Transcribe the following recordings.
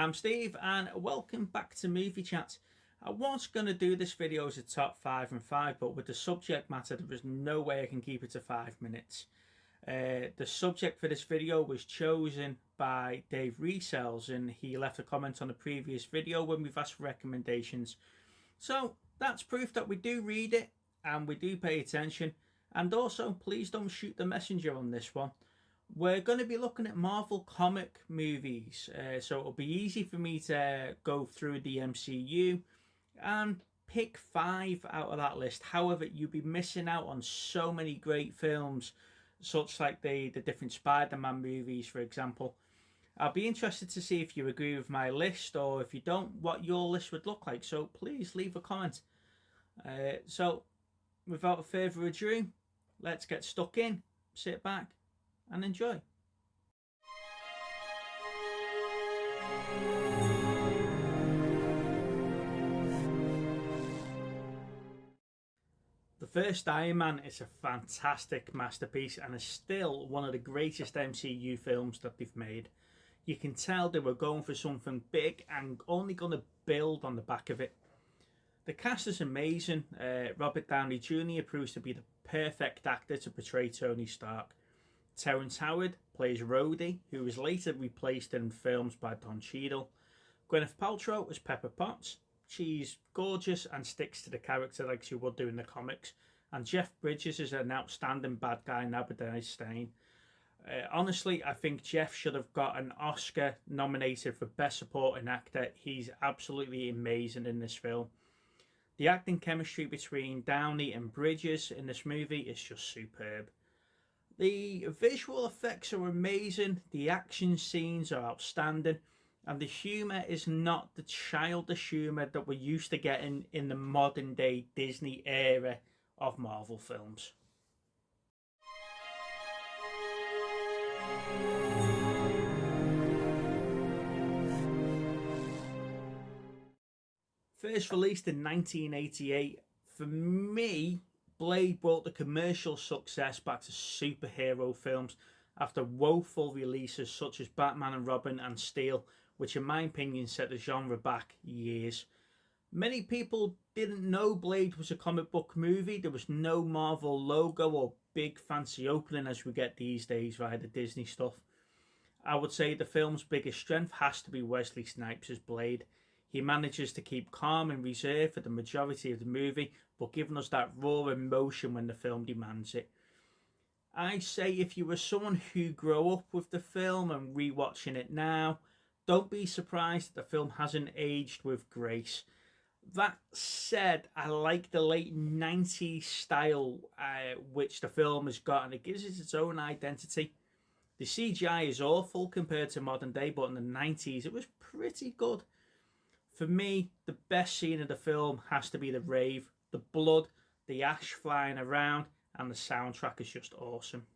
I'm Steve and welcome back to Movie Chat. I was going to do this video as a top 5 and 5, but with the subject matter there was no way I can keep it to 5 minutes. The subject for this video was chosen by Dave Resells, and he left a comment on the previous video when we've asked for recommendations. So that's proof that we do read it and we do pay attention. And also, please don't shoot the messenger on this one. We're going to be looking at Marvel comic movies, so it'll be easy for me to go through the MCU and pick 5 out of that list. However, you'll be missing out on so many great films, such like the different Spider-Man movies, for example. I'll be interested to see if you agree with my list, or if you don't, what your list would look like. So please leave a comment. So without further ado, let's get stuck in, sit back and enjoy. The first Iron Man is a fantastic masterpiece and is still one of the greatest MCU films that they've made. You can tell they were going for something big and only going to build on the back of it. The cast is amazing. Robert Downey Jr. proves to be the perfect actor to portray Tony Stark. Terrence Howard plays Rhodey, who was later replaced in films by Don Cheadle. Gwyneth Paltrow is Pepper Potts. She's gorgeous and sticks to the character like she would do in the comics. And Jeff Bridges is an outstanding bad guy, Nabadai Stein. Honestly, I think Jeff should have got an Oscar nominated for Best Supporting Actor. He's absolutely amazing in this film. The acting chemistry between Downey and Bridges in this movie is just superb. The visual effects are amazing, the action scenes are outstanding, and the humour is not the childish humour that we're used to getting in the modern day Disney era of Marvel films. First released in 1988, for me, Blade brought the commercial success back to superhero films after woeful releases such as Batman and Robin and Steel, which in my opinion set the genre back years. Many people didn't know Blade was a comic book movie. There was no Marvel logo or big fancy opening as we get these days via the Disney stuff. I would say the film's biggest strength has to be Wesley Snipes' Blade. He manages to keep calm and reserved for the majority of the movie, but giving us that raw emotion when the film demands it. I say if you were someone who grew up with the film and rewatching it now, don't be surprised that the film hasn't aged with grace. That said, I like the late 90s style which the film has got, and it gives it its own identity. The CGI is awful compared to modern day, but in the 90s it was pretty good. For me, the best scene of the film has to be the rave, the blood, the ash flying around, and the soundtrack is just awesome.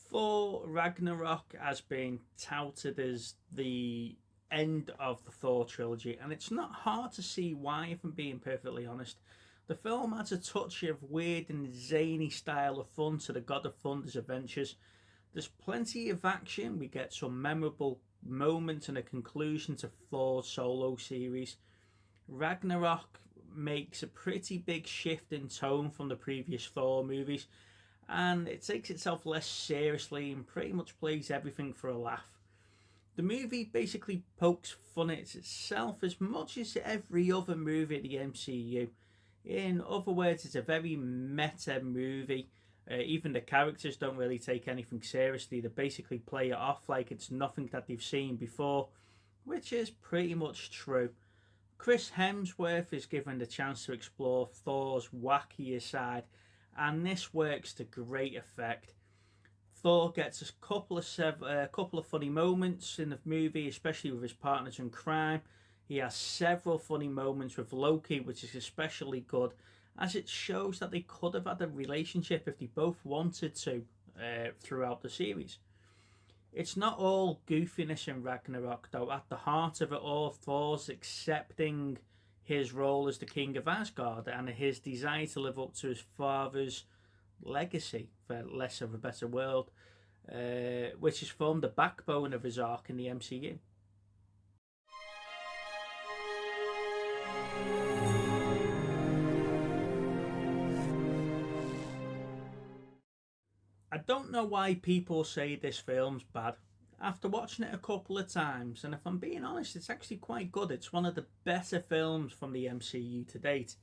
Thor Ragnarok has been touted as the end of the Thor trilogy, and it's not hard to see why, if I'm being perfectly honest. The film adds a touch of weird and zany style of fun to the God of Thunder's adventures. There's plenty of action, we get some memorable moments and a conclusion to Thor's solo series. Ragnarok makes a pretty big shift in tone from the previous Thor movies, and it takes itself less seriously and pretty much plays everything for a laugh. The movie basically pokes fun at itself as much as every other movie at the MCU. In other words, it's a very meta movie. Even the characters don't really take anything seriously. They basically play it off like it's nothing that they've seen before, which is pretty much true. Chris Hemsworth is given the chance to explore Thor's wackier side, and this works to great effect. Thor gets a couple of funny moments in the movie, especially with his partners in crime. He has several funny moments with Loki, which is especially good, as it shows that they could have had a relationship if they both wanted to throughout the series. It's not all goofiness in Ragnarok, though. At the heart of it all, Thor's accepting his role as the King of Asgard and his desire to live up to his father's legacy, for less of a better word, which has formed the backbone of his arc in the MCU. I don't know why people say this film's bad. After watching it a couple of times, and if I'm being honest, it's actually quite good. It's one of the better films from the MCU to date.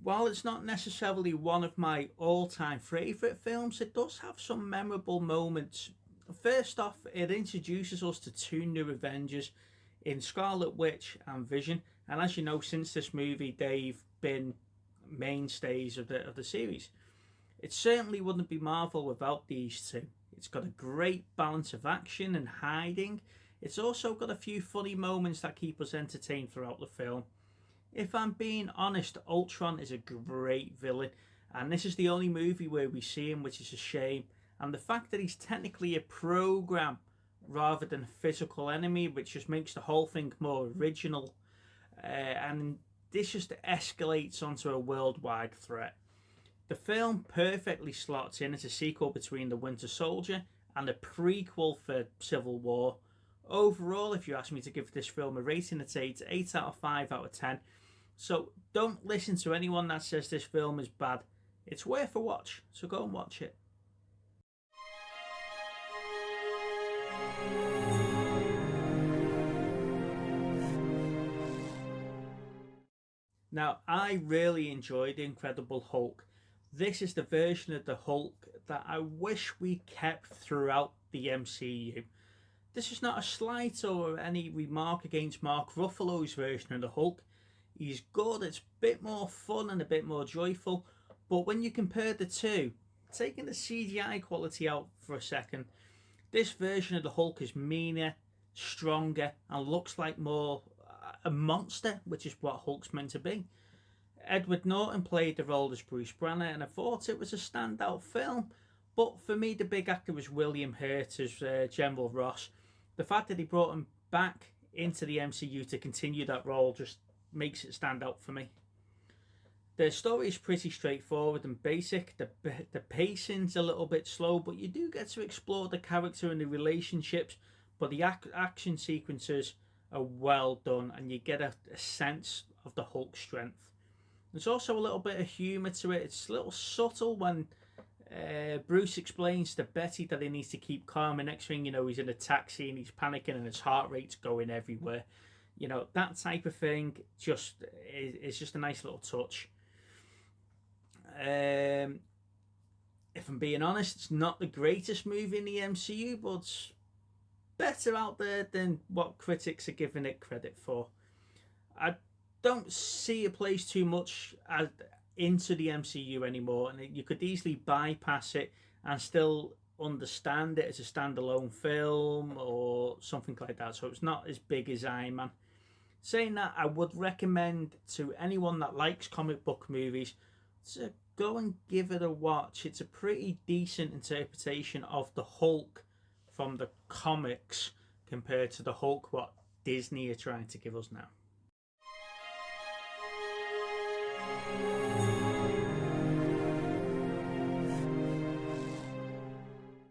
While it's not necessarily one of my all-time favourite films, it does have some memorable moments. First off, it introduces us to two new Avengers in Scarlet Witch and Vision, and as you know, since this movie, they've been mainstays of the series. It certainly wouldn't be Marvel without these two. It's got a great balance of action and hiding. It's also got a few funny moments that keep us entertained throughout the film. If I'm being honest, Ultron is a great villain, and this is the only movie where we see him, which is a shame. And the fact that he's technically a program rather than a physical enemy, which just makes the whole thing more original. And this just escalates onto a worldwide threat. The film perfectly slots in as a sequel between The Winter Soldier and a prequel for Civil War. Overall, if you ask me to give this film a rating, it's 8 out of 5 out of 10. So don't listen to anyone that says this film is bad. It's worth a watch, so go and watch it. Now, I really enjoyed The Incredible Hulk. This is the version of the Hulk that I wish we kept throughout the MCU. This is not a slight or any remark against Mark Ruffalo's version of the Hulk. He's good, it's a bit more fun and a bit more joyful, but when you compare the two, taking the CGI quality out for a second, this version of the Hulk is meaner, stronger, and looks like more a monster, which is what Hulk's meant to be. Edward Norton played the role as Bruce Banner, and I thought it was a standout film. But for me, the big actor was William Hurt as General Ross. The fact that he brought him back into the MCU to continue that role just makes it stand out for me. The story is pretty straightforward and basic. The pacing's a little bit slow, but you do get to explore the character and the relationships. But the action sequences are well done, and you get a sense of the Hulk's strength. There's also a little bit of humour to it. It's a little subtle when Bruce explains to Betty that he needs to keep calm, and next thing you know, he's in a taxi and he's panicking and his heart rate's going everywhere. You know, that type of thing just is just a nice little touch. If I'm being honest, it's not the greatest movie in the MCU, but it's better out there than what critics are giving it credit for. I don't see it plays too much into the MCU anymore, and you could easily bypass it and still understand it as a standalone film or something like that, so it's not as big as Iron Man. Saying that, I would recommend to anyone that likes comic book movies to go and give it a watch. It's a pretty decent interpretation of the Hulk from the comics compared to the Hulk what Disney are trying to give us now.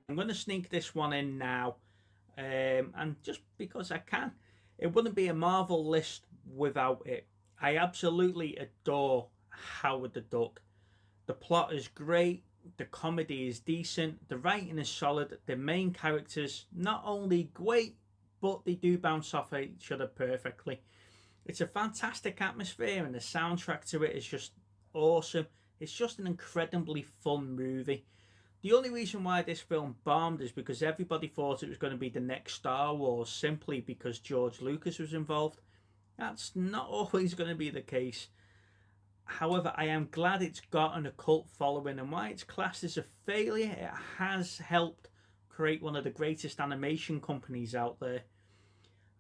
I'm going to sneak this one in now, and just because I can. It wouldn't be a Marvel list without it. I absolutely adore Howard the Duck. The plot is great, the comedy is decent, the writing is solid, the main characters not only great, but they do bounce off each other perfectly. It's a fantastic atmosphere, and the soundtrack to it is just awesome. It's just an incredibly fun movie. The only reason why this film bombed is because everybody thought it was going to be the next Star Wars, simply because George Lucas was involved. That's not always going to be the case. However, I am glad it's gotten a cult following, and while it's classed as a failure, it has helped create one of the greatest animation companies out there.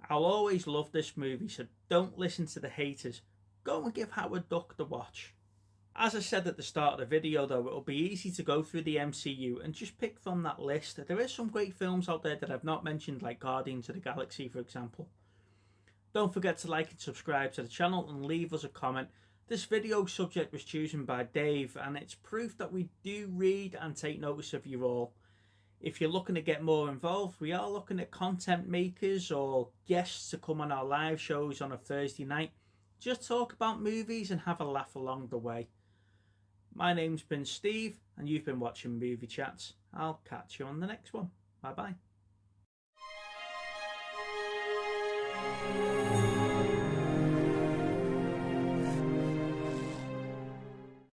I'll always love this movie, so don't listen to the haters. Go and give Howard Duck the watch. As I said at the start of the video though, it'll be easy to go through the MCU and just pick from that list. There is some great films out there that I've not mentioned, like Guardians of the Galaxy for example. Don't forget to like and subscribe to the channel and leave us a comment. This video subject was chosen by Dave, and it's proof that we do read and take notice of you all. If you're looking to get more involved, we are looking at content makers or guests to come on our live shows on a Thursday night. Just talk about movies and have a laugh along the way. My name's been Steve, and you've been watching Movie Chats. I'll catch you on the next one. Bye bye.